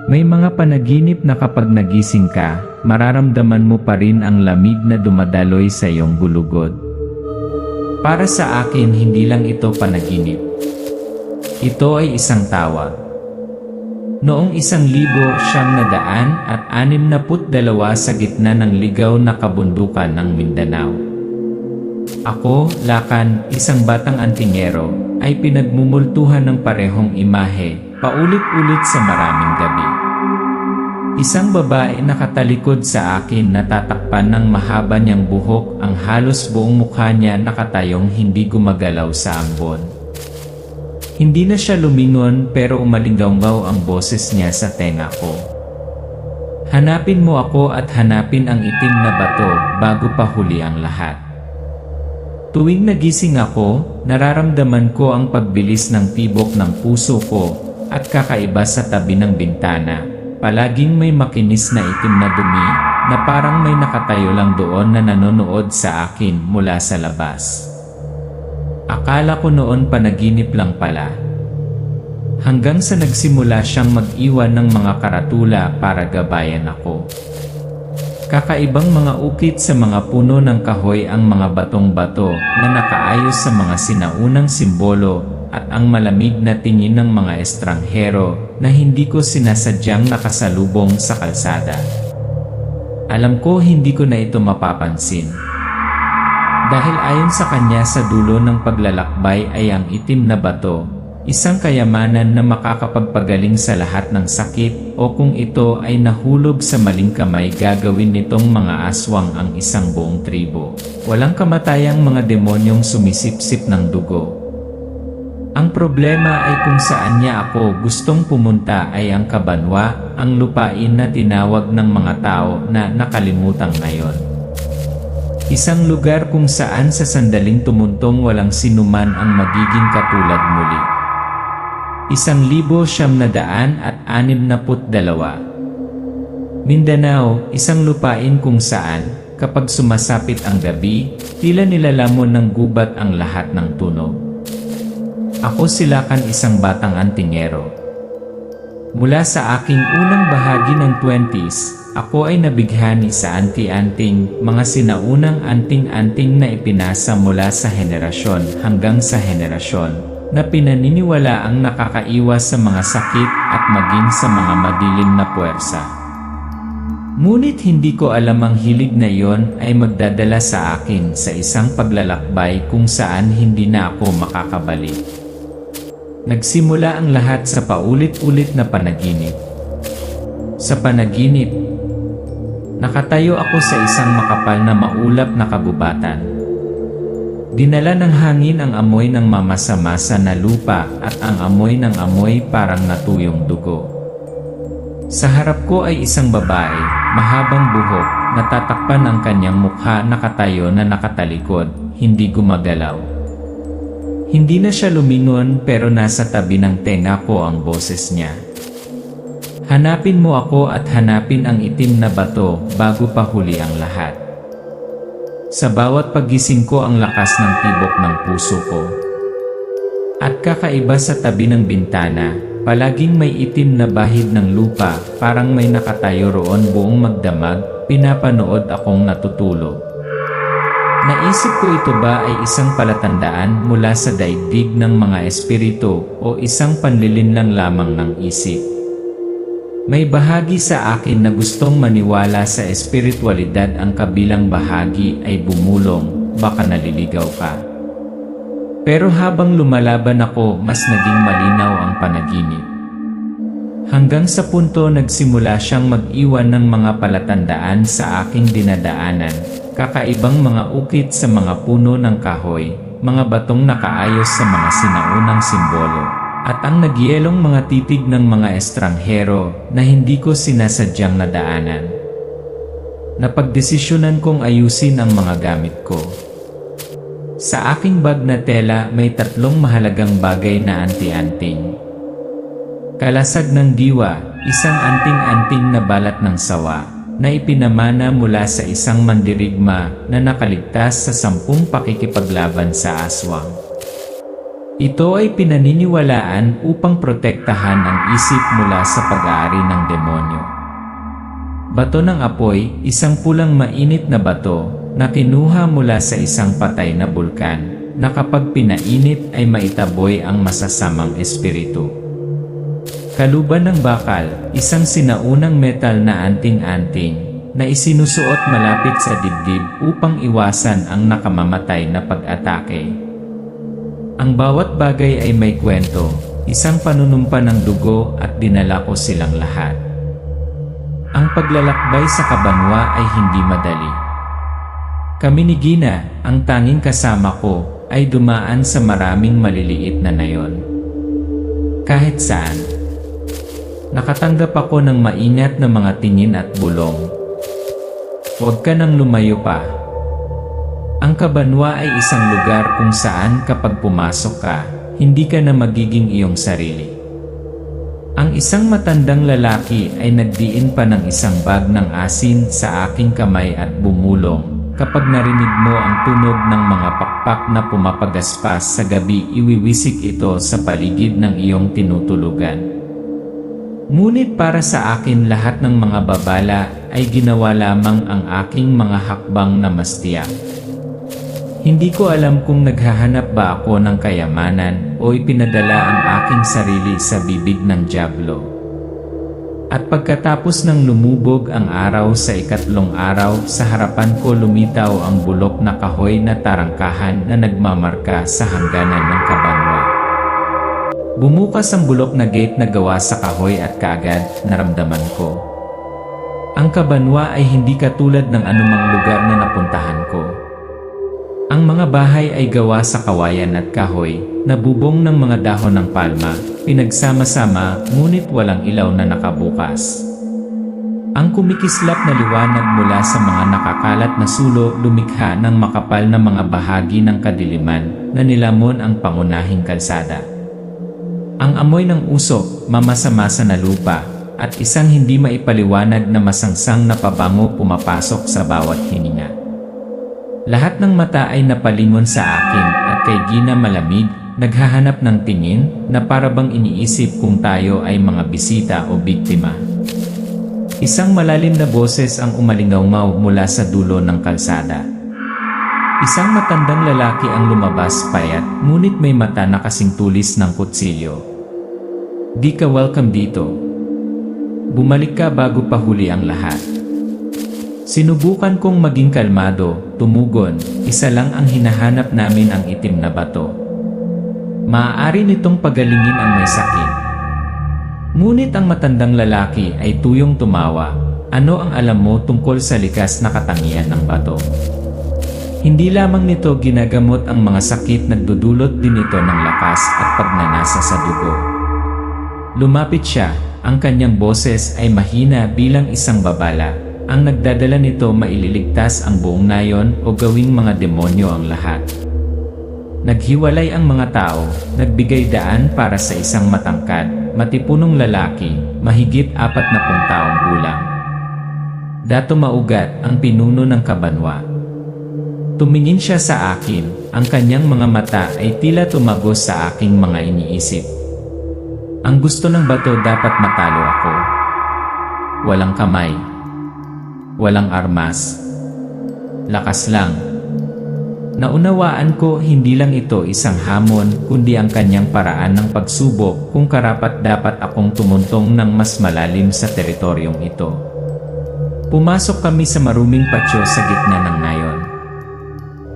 May mga panaginip na kapag nagising ka, mararamdaman mo pa rin ang lamig na dumadaloy sa iyong gulugod. Para sa akin, hindi lang ito panaginip. Ito ay isang tawag. Noong 1962 sa gitna ng ligaw na kabundukan ng Mindanao. Ako, Lakan, isang batang antingero, ay pinagmumultuhan ng parehong imahe, paulit-ulit sa maraming gabi. Isang babae nakatalikod sa akin na tatakpan ng mahaba niyang buhok, ang halos buong mukha niya nakatayong hindi gumagalaw sa ambon. Hindi na siya lumingon pero umalinggaw ang boses niya sa tenga ko. Hanapin mo ako at hanapin ang itim na bato bago pa huli ang lahat. Tuwing nagising ako, nararamdaman ko ang pagbilis ng tibok ng puso ko at kakaiba sa tabi ng bintana. Palaging may makinis na itim na dumi na parang may nakatayo lang doon na nanonood sa akin mula sa labas. Akala ko noon panaginip lang pala. Hanggang sa nagsimula siyang mag-iwan ng mga karatula para gabayan ako. Kakaibang mga ukit sa mga puno ng kahoy ang mga batong-bato na nakaayos sa mga sinaunang simbolo at ang malamig na tingin ng mga estranghero na hindi ko sinasadyang nakasalubong sa kalsada. Alam ko hindi ko na ito mapapansin. Dahil ayon sa kanya sa dulo ng paglalakbay ay ang itim na bato, isang kayamanan na makakapagpagaling sa lahat ng sakit o kung ito ay nahulog sa maling kamay gagawin nitong mga aswang ang isang buong tribo. Walang kamatayang mga demonyong sumisipsip ng dugo. Ang problema ay kung saan niya ako gustong pumunta ay ang Kabanwa, ang lupain na tinawag ng mga tao na nakalimutan ngayon. Isang lugar kung saan sa sandaling tumuntong walang sinuman ang magiging katulad muli. 1962. Mindanao, isang lupain kung saan, kapag sumasapit ang gabi, tila nilalamon ng gubat ang lahat ng tunog. Ako si Lakan, isang batang antingero. Mula sa aking unang bahagi ng 20s, ako ay nabighani sa anti-anting, mga sinaunang anting-anting na ipinasa mula sa henerasyon hanggang sa henerasyon, na pinaniniwala ang nakakaiwas sa mga sakit at maging sa mga madilim na puwersa. Ngunit hindi ko alam ang hilig na iyon ay magdadala sa akin sa isang paglalakbay kung saan hindi na ako makakabalik. Nagsimula ang lahat sa paulit-ulit na panaginip. Sa panaginip, nakatayo ako sa isang makapal na maulap na kagubatan. Dinala ng hangin ang amoy ng mamasa-masa na lupa at ang amoy ng amoy parang natuyong dugo. Sa harap ko ay isang babae, mahabang buhok, natatakpan ang kanyang mukha, nakatayo na nakatalikod, hindi gumagalaw. Hindi na siya lumingon pero nasa tabi ng tenga ko ang boses niya. Hanapin mo ako at hanapin ang itim na bato bago pa huli ang lahat. Sa bawat paggising ko ang lakas ng tibok ng puso ko. At kakaiba sa tabi ng bintana, palaging may itim na bahid ng lupa, parang may nakatayo roon buong magdamag, pinapanood akong natutulog. Naisip ko ito ba ay isang palatandaan mula sa daigdig ng mga espiritu o isang panlilinlang lamang ng isip? May bahagi sa akin na gustong maniwala sa espiritualidad, ang kabilang bahagi ay bumulong, baka naliligaw ka. Pero habang lumalaban ako, mas naging malinaw ang panaginip. Hanggang sa punto nagsimula siyang mag-iwan ng mga palatandaan sa aking dinadaanan, kakaibang mga ukit sa mga puno ng kahoy, mga batong nakaayos sa mga sinaunang simbolo, at ang nagyelong mga titig ng mga estranghero na hindi ko sinasadyang nadaanan. Napagdesisyonan kong ayusin ang mga gamit ko. Sa aking bag na tela may 3 mahalagang bagay na anti-anting. Kalasag ng diwa, isang anting-anting na balat ng sawa, na ipinamana mula sa isang mandirigma na nakaligtas sa 10 pakikipaglaban sa aswang. Ito ay pinaniniwalaan upang protektahan ang isip mula sa pag-aari ng demonyo. Bato ng apoy, isang pulang mainit na bato na kinuha mula sa isang patay na bulkan na kapag pinainit ay maitaboy ang masasamang espiritu. Kaluban ng bakal, isang sinaunang metal na anting-anting na isinusuot malapit sa dibdib upang iwasan ang nakamamatay na pag-atake. Ang bawat bagay ay may kwento, isang panunumpa ng dugo at dinala ko silang lahat. Ang paglalakbay sa Kabanwa ay hindi madali. Kami ni Gina, ang tanging kasama ko, ay dumaan sa maraming maliliit na nayon. Kahit saan. Nakatanggap ako ng maingat na mga tingin at bulong. Huwag ka nang lumayo pa. Ang Kabanwa ay isang lugar kung saan kapag pumasok ka, hindi ka na magiging iyong sarili. Ang isang matandang lalaki ay nagdiin pa ng isang bag ng asin sa aking kamay at bumulong. Kapag narinig mo ang tunog ng mga pakpak na pumapagaspas sa gabi, iwiwisik ito sa paligid ng iyong tinutulugan. Ngunit para sa akin lahat ng mga babala ay ginawa lamang ang aking mga hakbang na mas tiyak. Hindi ko alam kung naghahanap ba ako ng kayamanan o ipinadala ang aking sarili sa bibig ng dyablo. At pagkatapos ng lumubog ang araw sa ikatlong araw, sa harapan ko lumitaw ang bulok na kahoy na tarangkahan na nagmamarka sa hangganan ng Kabanwa. Bumukas ang bulok na gate na gawa sa kahoy at kaagad naramdaman ko. Ang Kabanwa ay hindi katulad ng anumang lugar na napuntahan ko. Ang mga bahay ay gawa sa kawayan at kahoy, nabubong ng mga dahon ng palma, pinagsama-sama ngunit walang ilaw na nakabukas. Ang kumikislap na liwanag mula sa mga nakakalat na sulo lumikha ng makapal na mga bahagi ng kadiliman na nilamon ang pangunahing kalsada. Ang amoy ng usok, mamasa-masa na lupa, at isang hindi maipaliwanag na masangsang na pabango pumapasok sa bawat hininga. Lahat ng mata ay napalingon sa akin at kay Gina malamig, naghahanap ng tingin na parabang iniisip kung tayo ay mga bisita o biktima. Isang malalim na boses ang umalingaw mula sa dulo ng kalsada. Isang matandang lalaki ang lumabas payat, ngunit may mata na kasing tulis ng kutsilyo. Di ka welcome dito. Bumalik ka bago pa huli ang lahat. Sinubukan kong maging kalmado, tumugon, isa lang ang hinahanap namin, ang itim na bato. Maaari nitong pagalingin ang may sakit. Ngunit ang matandang lalaki ay tuyong tumawa. Ano ang alam mo tungkol sa likas na katangian ng bato? Hindi lamang nito ginagamot ang mga sakit, nagdudulot din ito ng lakas at pagnanasa sa dugo. Lumapit siya, ang kanyang boses ay mahina bilang isang babala. Ang nagdadala nito maililigtas ang buong nayon o gawing mga demonyo ang lahat. Naghiwalay ang mga tao, nagbigay daan para sa isang matangkad, matipunong lalaki, mahigit 40 taong gulang. Dato Maugat ang pinuno ng Kabanwa. Tumingin siya sa akin, ang kanyang mga mata ay tila tumagos sa aking mga iniisip. Ang gusto ng bato dapat matalo ako. Walang kamay. Walang armas. Lakas lang. Naunawaan ko hindi lang ito isang hamon, kundi ang kanyang paraan ng pagsubok kung karapat-dapat akong tumuntong ng mas malalim sa teritoryong ito. Pumasok kami sa maruming patio sa gitna ng nayon.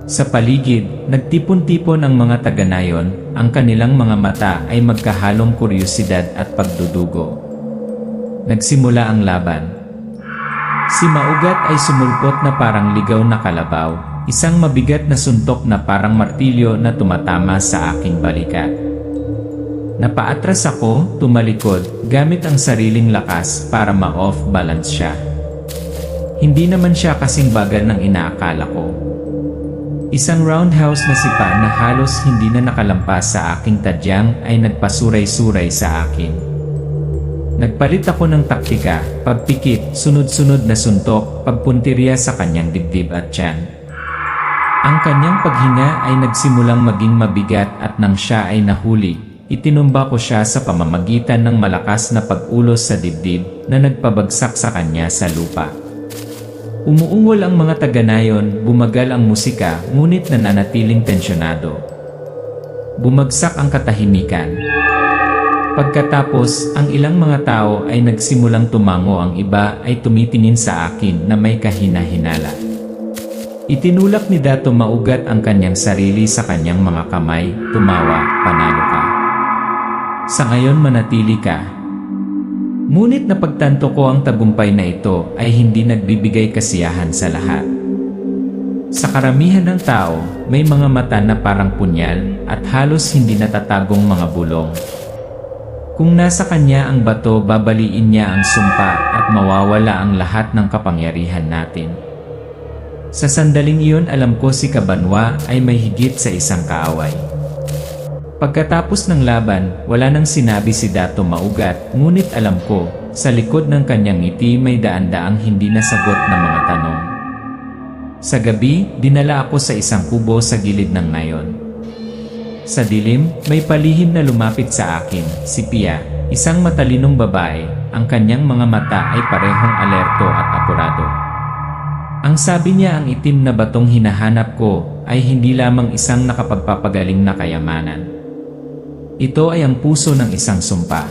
Sa paligid, nagtipon-tipon ang mga taga-nayon, ang kanilang mga mata ay magkahalong kuryosidad at pagdudugo. Nagsimula ang laban. Si Maugat ay sumulpot na parang ligaw na kalabaw, isang mabigat na suntok na parang martilyo na tumatama sa aking balikat. Napaatras ako, tumalikod, gamit ang sariling lakas para ma-off balance siya. Hindi naman siya kasing bagal ng inaakala ko. Isang roundhouse na sipa na halos hindi na nakalampas sa aking tadyang ay nagpasuray-suray sa akin. Nagpalit ako ng taktika, pagpikit, sunod-sunod na suntok, pagpuntirya sa kanyang dibdib at tiyan. Ang kanyang paghinga ay nagsimulang maging mabigat at nang siya ay nahuli, itinumba ko siya sa pamamagitan ng malakas na pag-ulos sa dibdib na nagpabagsak sa kanya sa lupa. Umuungol ang mga taga-nayon, bumagal ang musika, ngunit nananatiling tensyonado. Bumagsak ang katahimikan. Pagkatapos, ang ilang mga tao ay nagsimulang tumango, ang iba ay tumitingin sa akin na may kahina-hinala. Itinulak ni Dato maugat ang kanyang sarili sa kanyang mga kamay, tumawa, panalo ka. Sa ngayon manatili ka. Ngunit napagtanto ko ang tagumpay na ito ay hindi nagbibigay kasiyahan sa lahat. Sa karamihan ng tao, may mga mata na parang punyal at halos hindi natatagong mga bulong. Kung nasa kanya ang bato, babaliin niya ang sumpa at mawawala ang lahat ng kapangyarihan natin. Sa sandaling iyon alam ko si Cabanwa ay may higit sa isang kaaway. Pagkatapos ng laban, wala nang sinabi si Dato Maugat, ngunit alam ko, sa likod ng kanyang ngiti may daan-daang hindi nasagot na mga tanong. Sa gabi, dinala ako sa isang kubo sa gilid ng nayon. Sa dilim, may palihim na lumapit sa akin, si Pia, isang matalinong babae, ang kanyang mga mata ay parehong alerto at apurado. Ang sabi niya, ang itim na batong hinahanap ko ay hindi lamang isang nakapagpapagaling na kayamanan. Ito ay ang puso ng isang sumpa.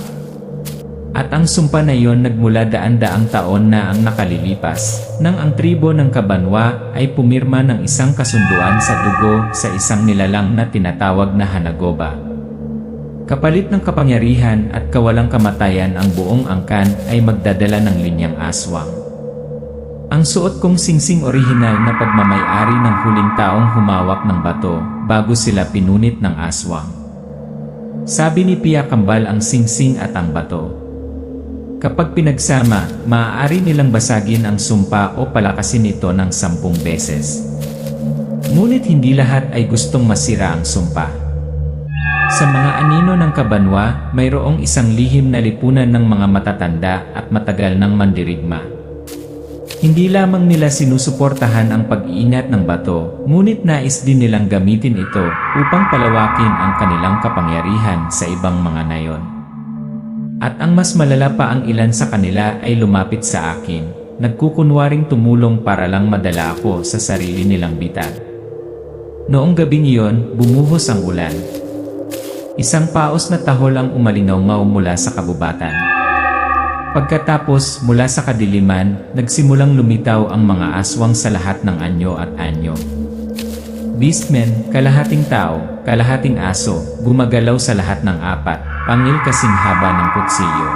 At ang sumpa na iyon nagmula daan-daang taon na ang nakalilipas, nang ang tribo ng Cabanwa ay pumirma ng isang kasunduan sa dugo sa isang nilalang na tinatawag na Hanagoba. Kapalit ng kapangyarihan at kawalang kamatayan, ang buong angkan ay magdadala ng linyang aswang. Ang suot kong singsing orihinal na pagmamay-ari ng huling taong humawak ng bato bago sila pinunit ng aswang. Sabi ni Pia, kambal ang singsing at ang bato. Kapag pinagsama, maaari nilang basagin ang sumpa o palakasin ito ng 10 beses. Ngunit hindi lahat ay gustong masira ang sumpa. Sa mga anino ng Cabanwa, mayroong isang lihim na lipunan ng mga matatanda at matagal ng mandirigma. Hindi lamang nila sinusuportahan ang pag-iingat ng bato, ngunit nais din nilang gamitin ito upang palawakin ang kanilang kapangyarihan sa ibang mga nayon. At ang mas malala pa, ang ilan sa kanila ay lumapit sa akin, nagkukunwaring tumulong para lang madala ako sa sarili nilang bitag. Noong gabing iyon, bumuhos ang ulan. Isang paos na tahol ang umalingaw mula sa kabubatan. Pagkatapos, mula sa kadiliman, nagsimulang lumitaw ang mga aswang sa lahat ng anyo at anyo. Beastmen, kalahating tao, kalahating aso, gumagalaw sa lahat ng apat, pangil kasing haba ng kutsilyo.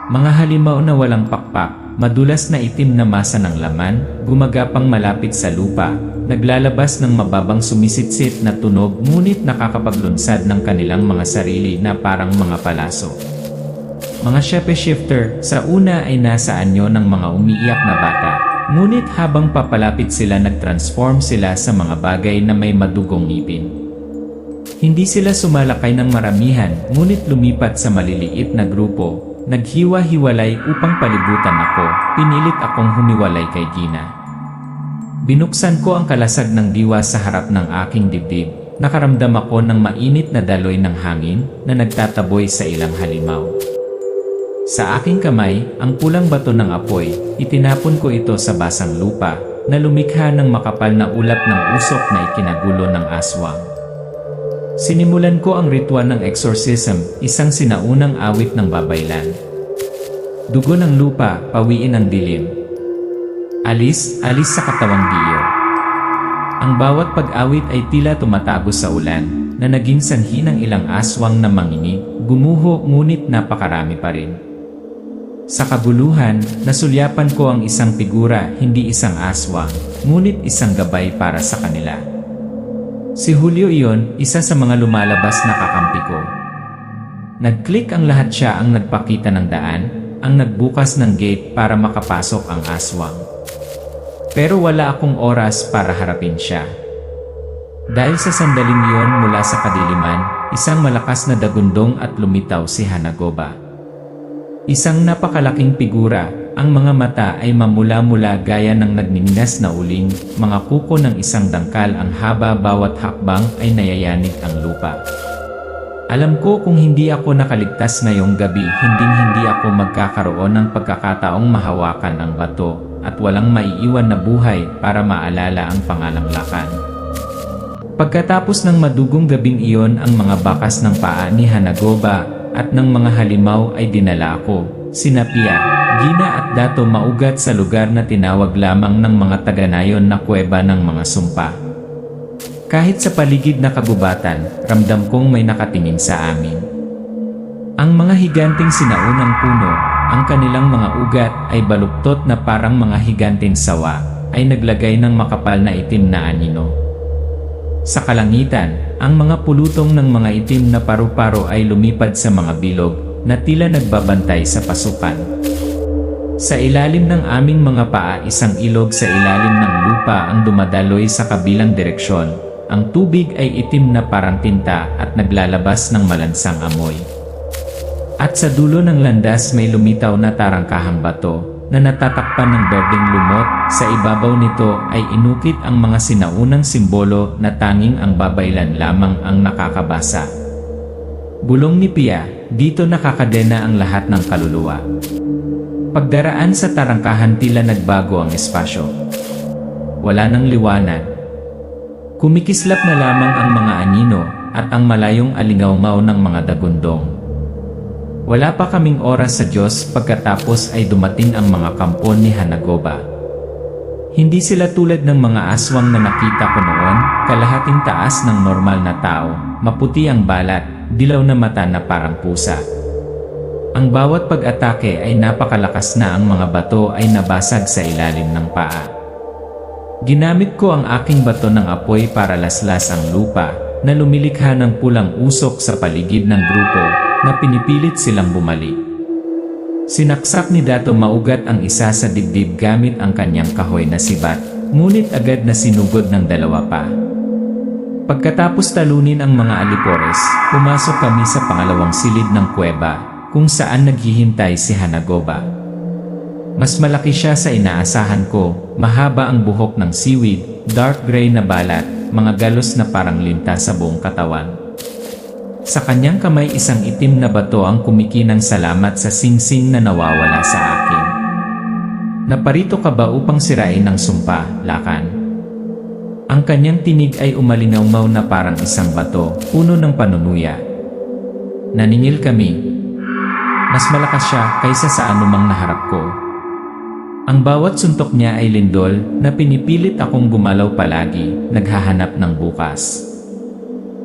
Mga halimaw na walang pakpak, madulas na itim na masa ng laman, gumagapang malapit sa lupa, naglalabas ng mababang sumisitsit na tunog, ngunit nakakapaglunsad ng kanilang mga sarili na parang mga palaso. Mga shepe-shifter, sa una ay nasa anyo ng mga umiiyak na bata, ngunit habang papalapit sila nagtransform sila sa mga bagay na may madugong ngipin. Hindi sila sumalakay ng maramihan, ngunit lumipat sa maliliit na grupo, naghiwa-hiwalay upang palibutan ako, pinilit akong humiwalay kay Gina. Binuksan ko ang kalasag ng diwa sa harap ng aking dibdib, nakaramdam ako ng mainit na daloy ng hangin na nagtataboy sa ilang halimaw. Sa aking kamay, ang pulang bato ng apoy, itinapon ko ito sa basang lupa, na lumikha ng makapal na ulap ng usok na ikinagulo ng aswang. Sinimulan ko ang ritual ng exorcism, isang sinaunang awit ng babaylan. Dugo ng lupa, pawiin ang dilim. Alis, alis sa katawang diyo. Ang bawat pag-awit ay tila tumatago sa ulan, na naging sanhi ng ilang aswang na manginig, gumuho ngunit napakarami pa rin. Sa kabuluhan, nasulyapan ko ang isang figura, hindi isang aswang, ngunit isang gabay para sa kanila. Si Julio iyon, isa sa mga lumalabas na kakampi ko. Nag-click ang lahat, siya ang nagpakita ng daan, ang nagbukas ng gate para makapasok ang aswang. Pero wala akong oras para harapin siya. Dahil sa sandaling iyon mula sa kadiliman, isang malakas na dagundong at lumitaw si Hanagoba. Isang napakalaking figura, ang mga mata ay mamula-mula gaya ng nagningas na uling, mga kuko ng isang dangkal ang haba bawat hakbang ay nayayanig ang lupa. Alam ko kung hindi ako nakaligtas ngayong gabi, hindi ako magkakaroon ng pagkakataong mahawakan ang bato at walang maiiwan na buhay para maalala ang pangalanglakan. Pagkatapos ng madugong gabing iyon, ang mga bakas ng paa ni Hanagoba at ng mga halimaw ay dinala ako, sina Pia, Gina at Dato maugat sa lugar na tinawag lamang ng mga taga-nayon na kuweba ng mga sumpa. Kahit sa paligid na kagubatan, ramdam kong may nakatingin sa amin. Ang mga higanting sinaunang puno, ang kanilang mga ugat ay baluktot na parang mga higanting sawa, ay naglagay ng makapal na itim na anino. Sa kalangitan, ang mga pulutong ng mga itim na paru-paro ay lumipad sa mga bilog na tila nagbabantay sa pasukan. Sa ilalim ng aming mga paa, isang ilog sa ilalim ng lupa ang dumadaloy sa kabilang direksyon. Ang tubig ay itim na parang tinta at naglalabas ng malansang amoy. At sa dulo ng landas may lumitaw na tarangkahang bato na natatakpan ng berdeng lumot. Sa ibabaw nito ay inukit ang mga sinaunang simbolo na tanging ang babaylan lamang ang nakakabasa. Bulong ni Pia, dito nakakadena ang lahat ng kaluluwa. Pagdaraan sa tarangkahan tila nagbago ang espasyo. Wala nang liwanag. Kumikislap na lamang ang mga anino at ang malayong alingaw-ngaw ng mga dagundong. Wala pa kaming oras sa Diyos pagkatapos ay dumating ang mga kampon ni Hanagoba. Hindi sila tulad ng mga aswang na nakita ko noon, kalahating taas ng normal na tao, maputi ang balat, dilaw na mata na parang pusa. Ang bawat pag-atake ay napakalakas na ang mga bato ay nabasag sa ilalim ng paa. Ginamit ko ang aking bato ng apoy para laslas ang lupa na lumilikha ng pulang usok sa paligid ng grupo na pinipilit silang bumalik. Sinaksak ni Dato maugat ang isa sa dibdib gamit ang kanyang kahoy na sibat, ngunit agad na sinugod ng dalawa pa. Pagkatapos talunin ang mga alipores, pumasok kami sa pangalawang silid ng kuweba kung saan naghihintay si Hanagoba. Mas malaki siya sa inaasahan ko, mahaba ang buhok ng seaweed, dark gray na balat, mga galos na parang linta sa buong katawan. Sa kanyang kamay isang itim na bato ang kumikinang salamat sa singsing na nawawala sa akin. Naparito ka ba upang sirain ng sumpa, Lakan? Ang kanyang tinig ay umalingaw-maw na parang isang bato, puno ng panunuya. Naningil kami. Mas malakas siya kaysa sa anumang naharap ko. Ang bawat suntok niya ay lindol na pinipilit akong gumalaw palagi, naghahanap ng bukas.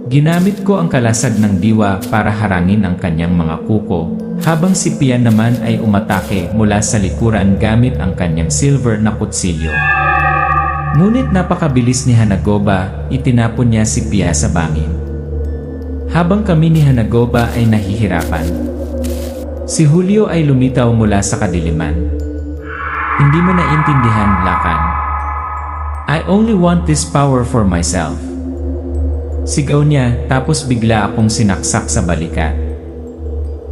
Ginamit ko ang kalasag ng diwa para harangin ang kanyang mga kuko, habang si Pia naman ay umatake mula sa likuran gamit ang kanyang silver na kutsilyo. Ngunit napakabilis ni Hanagoba, itinapon niya si Pia sa bangin. Habang kami ni Hanagoba ay nahihirapan, si Julio ay lumitaw mula sa kadiliman. Hindi mo naintindihan, Lakan. I only want this power for myself. Sigaw niya tapos bigla akong sinaksak sa balikat.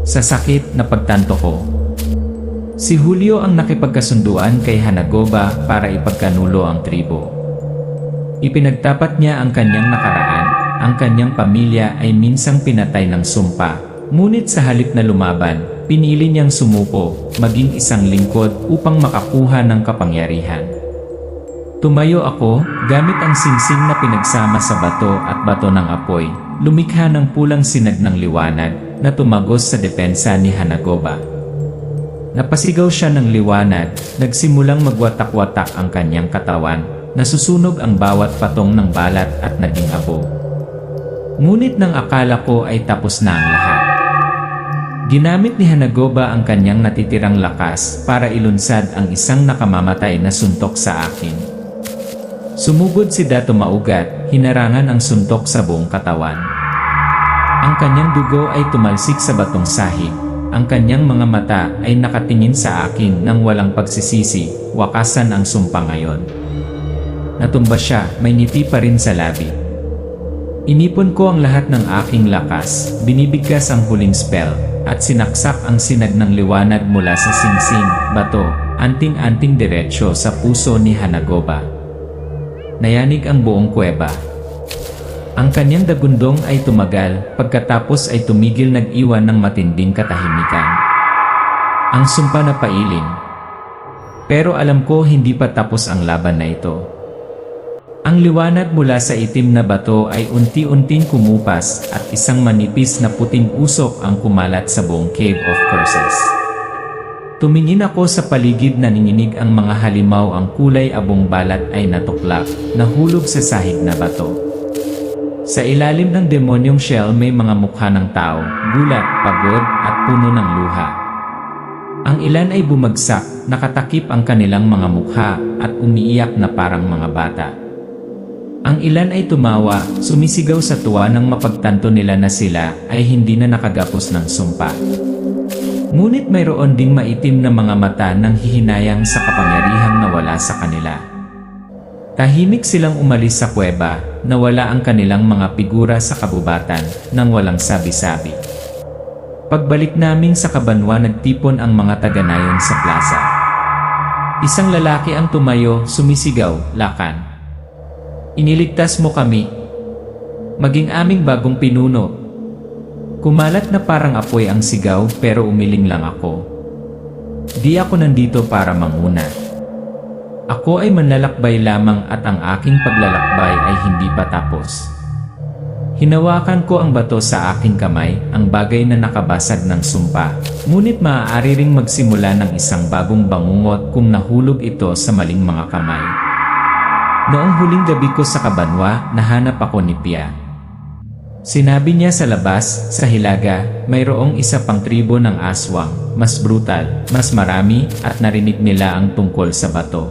Sa sakit na pagtanto ko. Si Julio ang nakipagkasunduan kay Hanagoba para ipagkanulo ang tribo. Ipinagtapat niya ang kanyang nakaraan, ang kanyang pamilya ay minsang pinatay ng sumpa, ngunit sa halip na lumaban, pinili niyang sumuko, maging isang lingkod upang makakuha ng kapangyarihan. Tumayo ako, gamit ang singsing na pinagsama sa bato at bato ng apoy, lumikha ng pulang sinag ng liwanag na tumagos sa depensa ni Hanagoba. Napasigaw siya ng liwanag, nagsimulang magwatak-watak ang kanyang katawan, nasusunog ang bawat patong ng balat at naging abo. Ngunit nang akala ko ay tapos na ang lahat. Ginamit ni Hanagoba ang kanyang natitirang lakas para ilunsad ang isang nakamamatay na suntok sa akin. Sumugod si Dato maugat, hinarangan ang suntok sa buong katawan. Ang kanyang dugo ay tumalsik sa batong sahig. Ang kanyang mga mata ay nakatingin sa akin nang walang pagsisisi, wakasan ang sumpa ngayon. Natumba siya, may ngiti pa rin sa labi. Inipon ko ang lahat ng aking lakas, binibigkas ang huling spell, at sinaksak ang sinag ng liwanag mula sa singsing, bato, anting-anting diretsyo sa puso ni Hanagoba. Nayanig ang buong kuweba. Ang kanyang dagundong ay tumagal, pagkatapos ay tumigil, nag-iwan ng matinding katahimikan. Ang sumpa na pailing. Pero alam ko hindi pa tapos ang laban na ito. Ang liwanag mula sa itim na bato ay unti-unting kumupas at isang manipis na puting usok ang kumalat sa buong Cave of Curses. Tumingin ako sa paligid, nanginginig ang mga halimaw, ang kulay abong balat ay natuklap, nahulog sa sahig na bato. Sa ilalim ng demonyong shell may mga mukha ng tao, gulat, pagod at puno ng luha. Ang ilan ay bumagsak, nakatakip ang kanilang mga mukha at umiiyak na parang mga bata. Ang ilan ay tumawa, sumisigaw sa tuwa nang mapagtanto nila na sila ay hindi na nakagapos ng sumpa. Ngunit mayroon ding maitim na mga mata nang hihinayang sa kapangyarihang nawala sa kanila. Tahimik silang umalis sa kuweba, nawala ang kanilang mga figura sa kabubatan nang walang sabi-sabi. Pagbalik namin sa Kabanwa, nagtipon ang mga taga-nayon sa plaza. Isang lalaki ang tumayo, sumisigaw, "Lakan! Iniligtas mo kami. Maging aming bagong pinuno." Kumalat na parang apoy ang sigaw, pero umiling lang ako. Di ako nandito para manguna. Ako ay manlalakbay lamang at ang aking paglalakbay ay hindi pa tapos. Hinawakan ko ang bato sa aking kamay, ang bagay na nakabasag ng sumpa. Ngunit maaari ring magsimula ng isang bagong bangungot kung nahulog ito sa maling mga kamay. Noong huling gabi ko sa Kabanwa, nahanap ako ni Pia. Sinabi niya sa labas, sa Hilaga, mayroong isa pang tribo ng aswang, mas brutal, mas marami, at narinig nila ang tungkol sa bato.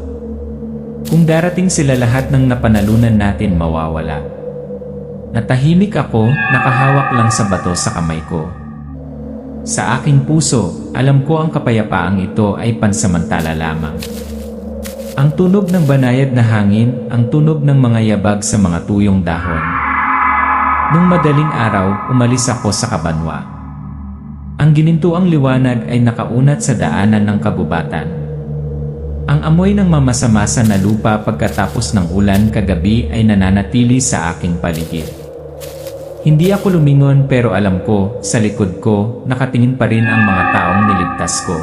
Kung darating sila, lahat ng napanalunan natin mawawala. Natahimik ako, nakahawak lang sa bato sa kamay ko. Sa aking puso, alam ko ang kapayapaang ito ay pansamantala lamang. Ang tunog ng banayad na hangin, ang tunog ng mga yabag sa mga tuyong dahon. Nung madaling araw, umalis ako sa Kabanwa. Ang ginintuang liwanag ay nakaunat sa daanan ng kabubatan. Ang amoy ng mamasamasa na lupa pagkatapos ng ulan kagabi ay nananatili sa aking paligid. Hindi ako lumingon, pero alam ko, sa likod ko, nakatingin pa rin ang mga taong niligtas ko.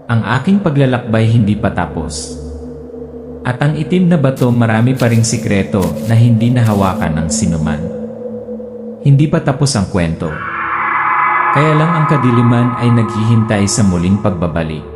Ang aking paglalakbay hindi pa tapos. At ang itim na bato, marami pa ring sikreto na hindi nahawakan ng sinuman. Hindi pa tapos ang kwento. Kaya lang ang kadiliman ay naghihintay sa muling pagbabalik.